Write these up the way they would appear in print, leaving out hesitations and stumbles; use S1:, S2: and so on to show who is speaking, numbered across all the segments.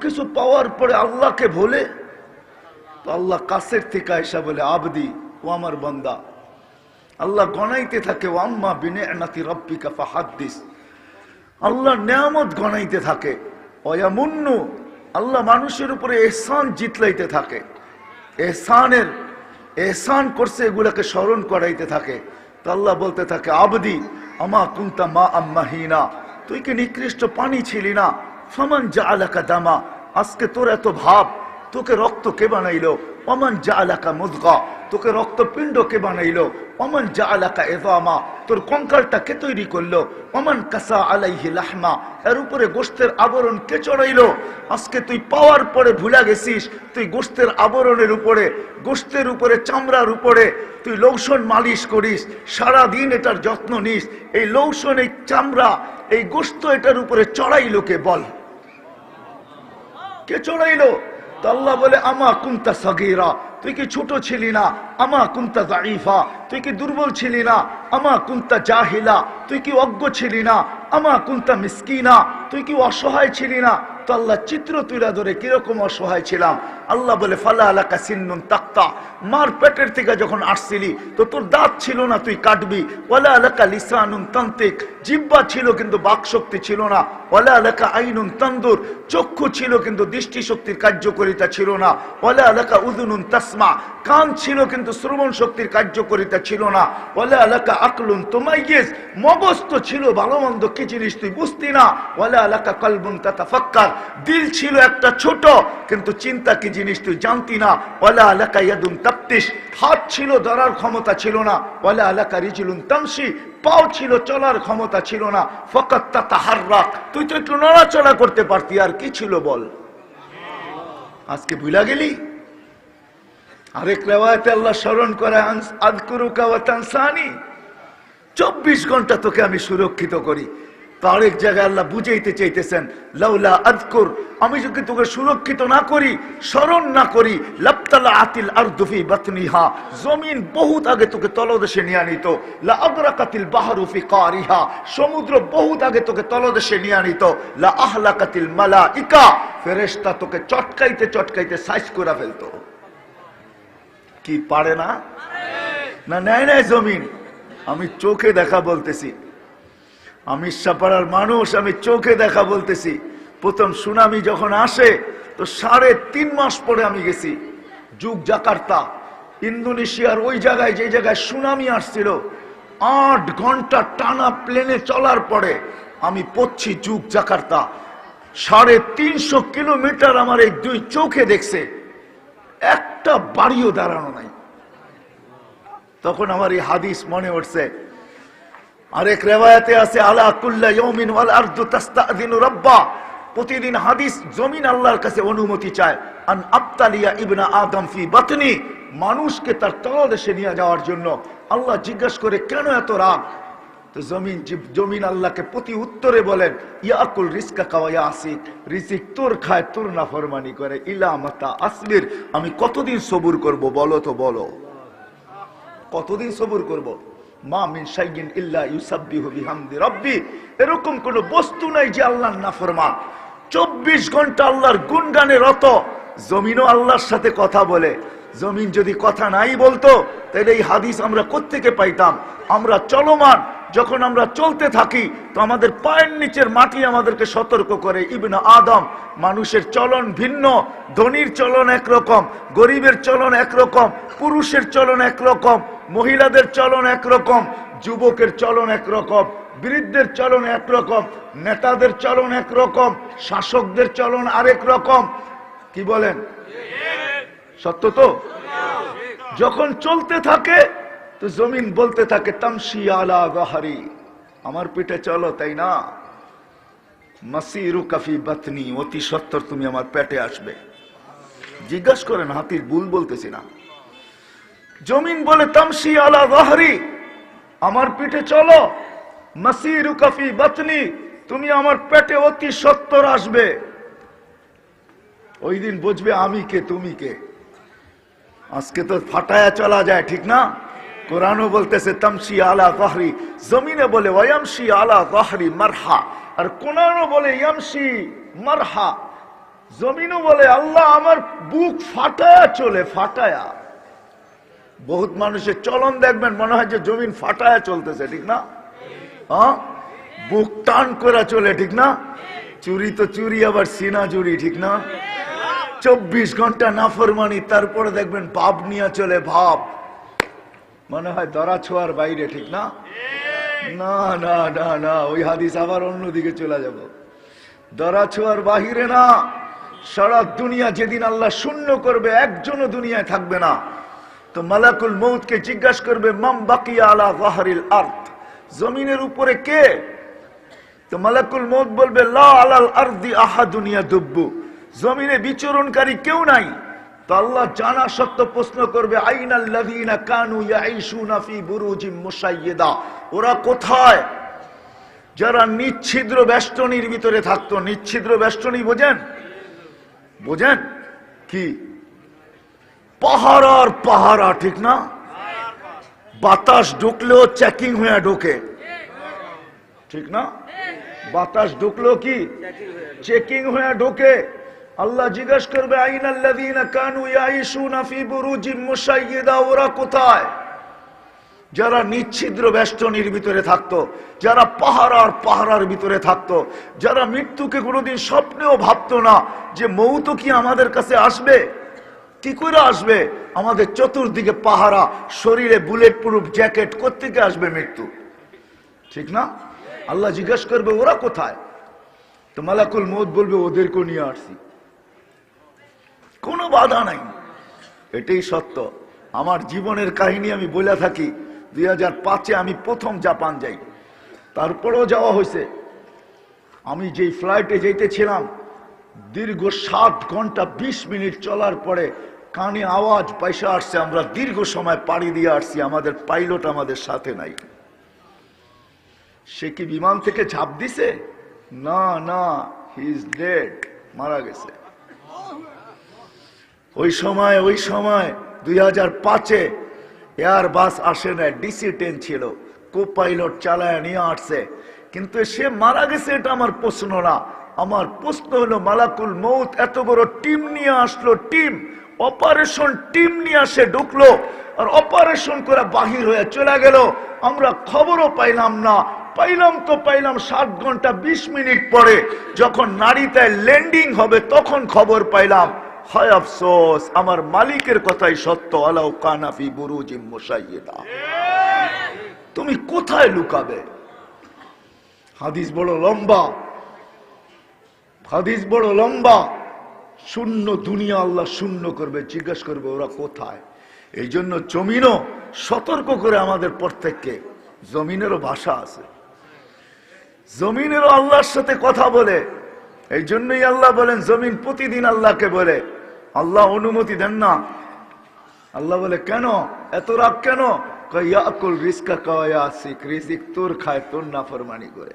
S1: কিছু পাওয়ার পরে আল্লাহকে ভোলে, তো আল্লাহ কাছের থেকে আয়সা বলে আবদি, ও আমার বান্দা। আল্লাহ গণাইতে থাকে ও আম্মা বিনিআমাতি রাব্বিকা ফাহাদ্দিস, আল্লাহ নিয়ামত গণাইতে থাকে। ওয়ায়ামুন্নু, আল্লাহ মানুষের উপরে ইহসান জিতলাইতে থাকে, এহসান করছে এগুলাকে স্মরণ করাইতে থাকে। তো আল্লাহ বলতে থাকে আবদি আমা কুনতা মা আম্মাহিনা, তুই কি নিকৃষ্ট পানি ছিলি না? ফামান জাআলাকা দামা, আজকে তোর এত ভাব, তোকে রক্ত কে বানাইলো? ওমান জাআলাকা মুদগা, তোকে রক্তপিণ্ড কে বানাইলো? ওমান জাআলাকা ইযামা, তোর কঙ্কালটা কে তৈরি করলো? ওমান কাসা আলাইহি লাহমা, এর উপরে গোশতের আবরণ কে চড়াইলো? আজকে তুই পাওয়ার পরে ভুলা গেছিস, তুই গোশতের আবরণের উপরে, গোশতের উপরে, চামড়ার উপরে তুই লোশন মালিশ করিস, সারা দিন এটার যত্ন নিস। এই লোশন, এই চামড়া, এই গোশত এটার উপরে চড়াইলো কে? বল, কে চড়াইলো? তো আল্লাহ বলে আমা কুনতা সাগীরা, তুই কি ছোট ছিলি না? আমা কুনতা যায়ীফা, তুই কি দুর্বল ছিলি না? আমা কুনতা জাহিলা, তুই কি অজ্ঞ ছিলি না? আমা কুনতা মিসকিনা, তুই কি অসহায় ছিলি না? তো আল্লাহ চিত্র তুলে ধরে কিরকম অসহায় ছিলাম। আল্লাহ বলে ফালা আলাকা সিন্নুন তাক্তা, মার পেটের থেকে যখন আসছিলি তো তোর দাঁত ছিল না, তুই কাটবি। ওয়ালা আলাকা লিসানুন তান্তিক, জিহ্বা ছিল কিন্তু বাকশক্তি ছিল না। ওয়ালা আলাকা আইনুন তানদুর, চক্ষু ছিল কিন্তু দৃষ্টিশক্তির কার্যকারিতা ছিল না। ওয়ালা আলাকা উযুনুন তাসমা, কান ছিল কিন্তু শ্রবণ শক্তির কার্যকারিতা ছিল না। ওয়ালা আলাকা আকলুন তুমাইয়িজ, মগজ তো ছিল, ভালো মন্দ কি জিনিস তুই বুঝতি না। ওয়ালা আলাকা কলবুন তাতাফাক্কার, দিল ছিল একটা ছোট, কিন্তু চিন্তা কি জিনিস তুই জানতি না। ওয়ালা আলাকা ইয়াদুন তাফতিশ, হাত ছিল, ধরার ক্ষমতা ছিল না। ওয়ালা আলাকা রিজলুন তামশি, পাও ছিল, চলার ক্ষমতা ছিল না। ফাকাত তাতাহাররাক, তুই তো একটু নড়াচড়া করতে পারতি, আর কি ছিল বল? আজকে ভুলা গেলি? আরেক রিওয়ায়াতে আল্লাহ স্মরণ করে আযকুরুকা ওয়া তানসানি, 24 ঘন্টা তোকে আমি সুরক্ষিত করি। তো আরেক জায়গায় আল্লাহ বুঝাইতে চাইতেছেন লাউলা আযকুর, আমি যদি তোকে সুরক্ষিত না করি, স্মরণ না করি, লাবতালা আতিল আরদু ফি বাতনিহা, জমিন বহুত আগে তোকে তলদেশে নিয়ে নিত। লা আদরাকাতিল বাহরু ফি কারিহা, সমুদ্র বহুত আগে তোকে তলদেশে নিয়ে নিত। লা আহলাকাতিল মালাইকা, ফেরেশতা তোকে চটকাইতে চটকাইতে সাইজ করে ফেলতো। কি পারে না? না নেয় নাই জমিন। আমি চোখে দেখা বলতেছি, আমি সাপাড়ার মানুষ, আমি চোখে দেখা বলতেছি। প্রথম সুনামি যখন আসে তো 3.5 মাস পরে আমি গেছি যুগ জাকার্তা, ইন্দোনেশিয়ার ওই জায়গায়, যে জায়গায় সুনামি আসছিল। 8 ঘন্টা টানা প্লেনে চলার পরে আমি পড়ছি যুগ জাকার্তা। 350 কিলোমিটার আমার এই 2 চোখে দেখছে, একটা বাড়িও দাঁড়ানো নাই। তখন আমার এই হাদিস মনে উঠছে। আরেক রিওয়ায়াতে আছে আলা কুল্লা ইয়াউমিন ওয়াল আরদু তাস্তাযিনু রাব্বা, প্রতিদিন হাদিস জমিন আল্লাহর কাছে অনুমতি চায় আন আবতালিয়া ইবনা আদম ফি বাতনি, মানুষকে তার তলদেশে নিয়ে যাওয়ার জন্য। আল্লাহ জিজ্ঞাসা করে কেন এত রাগ? তো জমিন আল্লাহকে প্রতি উত্তরে বলেন ইয়াকুল রিজকাকা ওয়া ইয়াসিক, রিজিক তোর খায়, তোর নাফরমানি করে। ইলা মাতা আসবির, আমি কতদিন সবুর করব বলো তো, বলো কতদিন সবুর করব? মা মিন শাইইন ইল্লা ইউসাব্বিহু বিহামদি রাব্বি, এরকম কোন বস্তু নাই যে আল্লাহর নাফরমান। 24 ঘন্টা আল্লাহর গুণগানে রত। জমিনও আল্লাহর সাথে কথা বলে। জমিন যদি কথা নাই বলতো তাহলে এই হাদিস আমরা কোত্থেকে পাইতাম? আমরা চলমান, যখন আমরা চলতে থাকি তো আমাদের পায়ের নিচের মাটি আমাদেরকে সতর্ক করে। ইবনে আদম, মানুষের চলন ভিন্ন, ধনীর চলন একরকম, গরিবের চলন একরকম, পুরুষের চলন একরকম, মহিলাদের চলন একরকম, যুবকের চলন একরকম, বৃদ্ধের চলন একরকম, নেতাদের চলন একরকম, শাসকদের চলন আরেক রকম। কি বলেন? সত্য তো? যখন চলতে থাকে তো জমিন বলতে থাকে তামশি আলা গাহরি, আমার পিঠে চলো, তাই না? মাসিরুকা ফি বাতনি, অতি সত্বর তুমি আমার পেটে আসবে। জিজ্ঞাসা করেন, হাতির ভুল বলতেছি না। জমিন বলে তামশি আলা গাহরি, আমার পিঠে চলো। মাসিরুকা ফি বাতনি, তুমি আমার পেটে অতি সত্বর আসবে। ওই দিন বুঝবে আমি কে, তুমি কে। আজকে তো ফাটায়া চলা যায়, ঠিক না? কোরআনও বলতেছে তামশি আলা যাহরি, জমিনে বলে ওয়ামশি আলা যাহরি মারহা, আর কোরআনও বলে ইয়ামশি মারহা। জমিনও বলে আল্লাহ আমার বুক ফাটায়া চলে, ফাটায়া। বহুত মানুষের চলন দেখবেন মনে হয় যে জমিন ফাটায়া চলতেছে, ঠিক না? হ্যাঁ, বুক টান করে চলে, ঠিক না? চুরি তো চুরি, আবার সিনা চুরি, ঠিক না? 24 ঘন্টা নাফরমানি, তারপরে দেখবেন ভাব নিয়ে চলে, ভাব মনে হয় ধরা ছোঁয়ার বাইরে, ঠিক না? না না না না, ওই হাদিস আবার অন্যদিকে চলে যাব। ধরা ছোঁয়ার বাহিরে না, সারা দুনিয়া যেদিন আল্লাহ শূন্য করবে, একজনও দুনিয়ায় থাকবে না, তো মালাকুল মউতকে জিজ্ঞাসা করবে মাম বাকিয়া আলা যাহরিল আরদ, জমিনের উপরে কে? তো মালাকুল মউত বলবে লা আলাল আরদি আহাদুন ইয়াদুব্বু, জমিনে বিচরণকারী কেউ নাই। তো আল্লাহ জানা সত্য প্রশ্ন করবে আইনাল লাযিনা কানু ইয়াঈশুনা ফি বুরুজিম মুশাইয়্যিদা, ওরা কোথায় যারা নিচ্ছিদ্র বেষ্টনীর ভিতরে থাকতো? নিচ্ছিদ্র বেষ্টনী বোঝেন? বোঝেন কি? পাহারার পাহারা, ঠিক না? বাতাস ঢুকলেও চেকিং হয়ে ঢোকে, ঠিক না? বাতাস ঢুকলেও কি চেকিং হয়ে ঢোকে। আল্লাহ জিজ্ঞাসা করবে আইনাল লাযিনা কানু ইয়াঈশুনা ফি বুরুজিম মুশাইয়্যিদা, ওরা কোথায় যারা নিচ্ছিদ্র বেষ্টনীর ভিতরে থাকতো, যারা পাহারার পাহারার ভিতরে থাকতো, যারা মৃত্যুকে কোনোদিন স্বপ্নেও ভাবতো না যে মৌত কি আমাদের কাছে আসবে। কি করে আসবে? আমাদের চতুর্দিকে পাহারা, শরীরে বুলেট প্রুফ জ্যাকেট, কোত্থেকে আসবে মৃত্যু, ঠিক না? আল্লাহ জিজ্ঞাসা করবে ওরা কোথায়? তো মালাকুল মউত বলবে ওদেরকে নিয়ে আসছি, কোনো বাধা নাই। এটাই সত্য। আমার জীবনের কাহিনী আমি বলে থাকি। 2005-এ আমি প্রথম জাপান যাই, তারপরেও যাওয়া হয়েছে। আমি যেই ফ্লাইটে যেতেছিলাম, দীর্ঘ 7 ঘন্টা 20 মিনিট চলার পরে কানে আওয়াজ পয়সা আসছে আমরা দীর্ঘ সময় পাড়ি দিয়ে আসছি, আমাদের পাইলট আমাদের সাথে নাই। সে কি বিমান থেকে ঝাঁপ দিছে? না না, হি ইজ ডেড, মারা গেছে। ওই সময় 2005-এ এয়ার বাস আসে না, DC-10 ছিল, কো পাইলট চালায় নিয়ে আসছে, কিন্তু সে মারা গেছে এটা আমার প্রশ্ন না। আমার প্রশ্ন হলো মালাকুল মউত এত বড় টিম নিয়ে আসলো, টিম অপারেশন টিম নিয়ে আসে ঢুকলো, আর অপারেশন করে বাহির হয়ে চলে গেল, আমরা খবরও পাইলাম না। পাইলাম 7 ঘন্টা 20 মিনিট পরে যখন নারীতায় ল্যান্ডিং হবে তখন খবর পাইলাম। হয় আফসোস, আমার মালিকের কথাই সত্য, আলাউ কানা ফি বুরুজিম মুশাইয়্যিদা। তুমি কোথায় লুকাবে? হাদিস বড় লম্বা, হাদিস বড় লম্বা। শূন্য দুনিয়া আল্লাহ শূন্য করবে, জিজ্ঞাসা করবে ওরা কোথায়। এই জন্য জমিনও সতর্ক করে আমাদের প্রত্যেককে। জমিনেরও ভাষা আছে, জমিনেরও আল্লাহর সাথে কথা বলে। এই জন্যই আল্লাহ বলেন জমিন প্রতিদিন আল্লাহকে বলে, আল্লাহ অনুমতি দেন না। আল্লাহ বলে কেন এত রাগ কেন? ইয়াকুল রিজকা কায়াসিক, রিজিক তোর খায়, তোর নাফরমানি করে।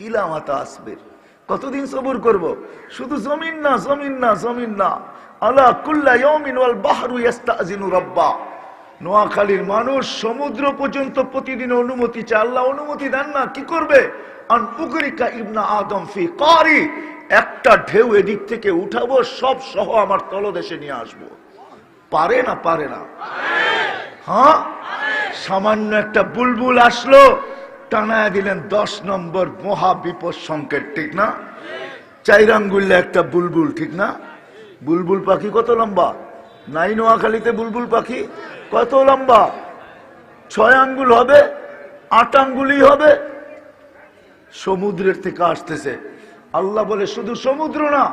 S1: ইলা মাতা আসবির, কতদিন সবুর করব? শুধু জমিন না, জমিন না, জমিন না। আলা কুল্লা ইয়াউমিন ওয়াল বাহরু ইস্তাযিনু রাব্বা। নোয়াখালীর মানুষ সমুদ্র পর্যন্ত প্রতিদিন অনুমতি চায়, আল্লাহ অনুমতি দেন না। কি করবে? আন উগরিকা ইবনা আদম ফি কারি, একটা ঢেউ এদিক থেকে উঠাবো, সব সহ আমার তলদেশে নিয়ে আসবো। পারে না? পারে না? হ্যাঁ, সামান্য একটা বুলবুল আসলো, টানায় দিলেন 10 নম্বর মহা বিপদ সংকেত, ঠিক না? 4 আঙ্গুলে একটা বুলবুল, ঠিক না? বুলবুল পাখি কত লম্বা? নাই নোয়াখালীতে বুলবুল পাখি কত লম্বা? 6 আঙ্গুল হবে, 8 আঙ্গুলই হবে। সমুদ্রের থেকে আসতেছে। আল্লাহ বলে শুধু সমুদ্র না,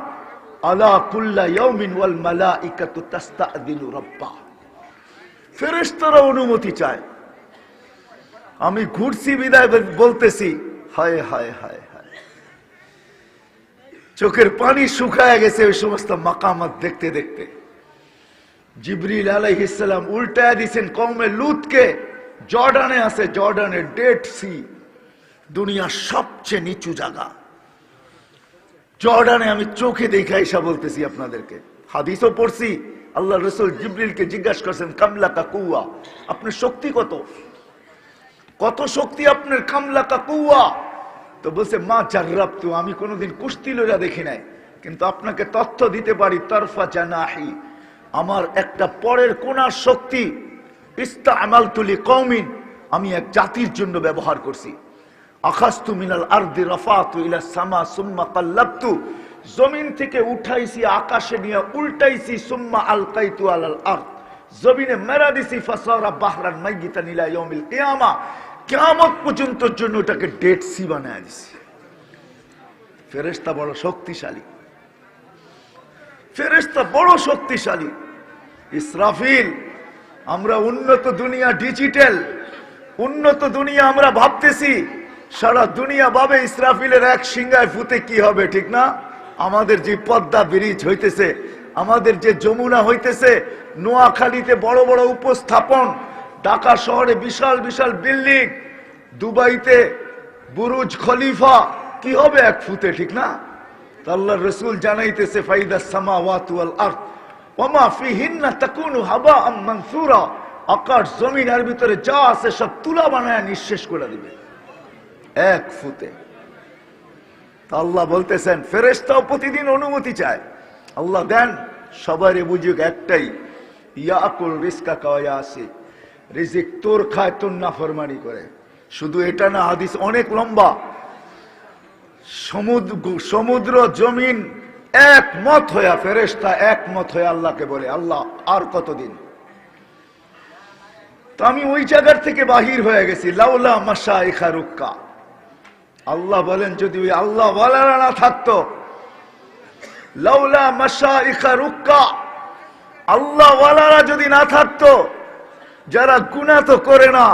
S1: আলা কুল্লা ইয়াউমিন ওয়াল মালাইকাতু তাস্তাযিনু রাব্বা, ফেরেশতারা অনুমতি চায়। আমি ঘুরছি বিদায় বলতেছি, হায় হায় হায় হায়, চোখের পানি শুকায় গেছে ওই সমস্ত মাকামাত দেখতে দেখতে। জিবরিল আলাইহিস সালাম উল্টায় দিয়েছেন কওমে লুতকে। জর্ডানে আছে, জর্ডানের ডেড সি, দুনিয়ার সবচেয়ে নিচু জায়গা। জর্ডানে আমি চোখে দেখে আইসা বলতেছি আপনাদেরকে, হাদিসও পড়ছি। আল্লাহ রাসূল জিবরিলকে জিজ্ঞাসা করছেন কামলাকা কুওয়া, আপনার শক্তি কত? কত শক্তি আপনার? কামলাকা কুওয়া। তো বলছে মা জাররাবতু, আমি কোনোদিন কুস্তি লইয়া দেখি নাই। কিন্তু আপনাকে তথ্য দিতে পারি, তরফা জানাহি, আমার একটা পরের কোনার শক্তি ইস্তামালতু লিকওমিন, আমি এক জাতির জন্য ব্যবহার করছি। আখাযতু মিনাল আরদি রাফাতু ইলা সামা সুম্মা কাল্লাবতু, জমিন থেকে উঠাইছি আকাশে নিয়ে উল্টাইছি, সুম্মা আলকাইতু আলাল আরদ, জমিনে মেরা দিছি, ফাসারা বাহরান মাইয়িতান ইলা ইয়াউমিল কিয়ামা, কিয়ামত পর্যন্ত জন্য এটাকে ডেড সি বানায় দিছি। ফেরেশতা বড় শক্তিশালী, ফেরেশতা বড় শক্তিশালী। ইসরাফিল, আমরা উন্নত দুনিয়া, ডিজিটাল উন্নত দুনিয়া আমরা ভাবতেছি, সারা দুনিয়া ভাবে ইসরাফিলের এক সিংহায় ফুতে কি হবে, ঠিক না? আমাদের যে পদ্মা ব্রিজ হইতেছে, আমাদের যে যমুনা হইতেছে, নোয়াখালীতে বড় বড় উপস্থাপন, ঢাকা শহরে বিশাল বিশাল বিল্ডিং, দুবাইতে বুরুজ খলিফা, কি হবে এক ফুতে, ঠিক না? আল্লাহর রাসূল জানাইতেছে, ফাইদাস সামাওয়াতু ওয়াল আরদ ওয়ামা ফিহিন্না তাকুনু হাবাআম মানসুরা, আকাশ জমিন এর ভিতরে যা আছে সব তুলা বানায় নিঃশেষ করে দিবে এক ফুতে। আল্লাহ বলতেছেন, ফেরেশতাও প্রতিদিন অনুমতি চায়, আল্লাহ দেন সবারই বুঝুক একটাই, ইয়াকুল রিজকাকা ওয়া ইয়াসি, রিজিক তোর খায়, তোর নাফরমানি করে। শুধু এটা না, হাদিস অনেক লম্বা। সমুদ্র জমিন একমত হইয়া, ফেরেশতা একমত হয়ে আল্লাহকে বলে, আল্লাহ আর কতদিন? তো আমি ওই জায়গার থেকে বাহির হয়ে গেছি। লাউলা মাশাইখা রুক্কা, আল্লাহ বলেন যদি ওই আল্লাহ ওয়ালারা না থাকতো, লাউলা মাশাইখা রুক্কা, আল্লাহ ওয়ালারা যদি না থাকতো, যারা গুনাহ তো করে না,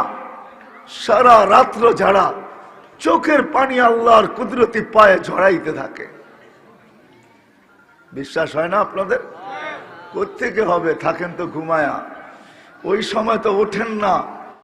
S1: সারা রাত্র যারা চোখের পানি আল্লাহর কুদরতি পায়ে ঝরাইতে থাকে। বিশ্বাস হয় না আপনাদের? কোত্থেকে হবে? থাকেন তো ঘুমায়া, ওই সময় তো ওঠেন না।